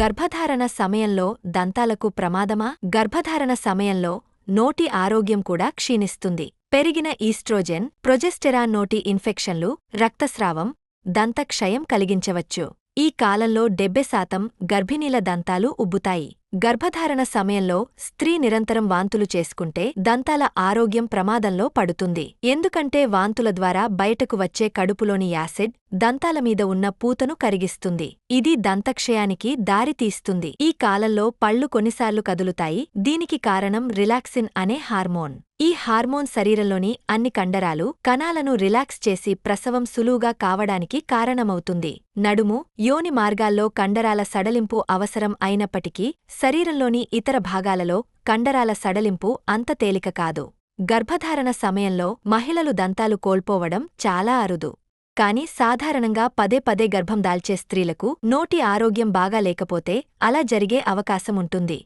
గర్భధారణ సమయంలో దంతాలకు ప్రమాదమా? గర్భధారణ సమయంలో నోటి ఆరోగ్యం కూడా క్షీణిస్తుంది. పెరిగిన ఈస్ట్రోజెన్, ప్రొజెస్టెరాన్ నోటి ఇన్ఫెక్షన్లు, రక్తస్రావం, దంతక్షయం కలిగించవచ్చు. ఈ కాలంలో 70% గర్భిణీల దంతాలు ఉబ్బుతాయి. గర్భధారణ సమయంలో స్త్రీ నిరంతరం వాంతులు చేసుకుంటే దంతాల ఆరోగ్యం ప్రమాదంలో పడుతుంది. ఎందుకంటే వాంతుల ద్వారా బయటకు వచ్చే కడుపులోని యాసిడ్ దంతాలమీద ఉన్న పూతను కరిగిస్తుంది. ఇది దంతక్షయానికి దారితీస్తుంది. ఈ కాలంలో పళ్ళు కొన్నిసార్లు కదులుతాయి. దీనికి కారణం రిలాక్సిన్ అనే హార్మోన్. ఈ హార్మోన్ శరీరంలోని అన్ని కండరాలు, కణాలను రిలాక్స్ చేసి ప్రసవం సులువుగా కావడానికి కారణమవుతుంది. నడుము, యోని మార్గాల్లో కండరాల సడలింపు అవసరం అయినప్పటికీ శరీరంలోని ఇతర భాగాలలో కండరాల సడలింపు అంత తేలిక కాదు. గర్భధారణ సమయంలో మహిళలు దంతాలు కోల్పోవడం చాలా అరుదు. కానీ సాధారణంగా పదే గర్భం దాల్చే స్త్రీలకు నోటి ఆరోగ్యం బాగా లేకపోతే అలా జరిగే అవకాశముంటుంది.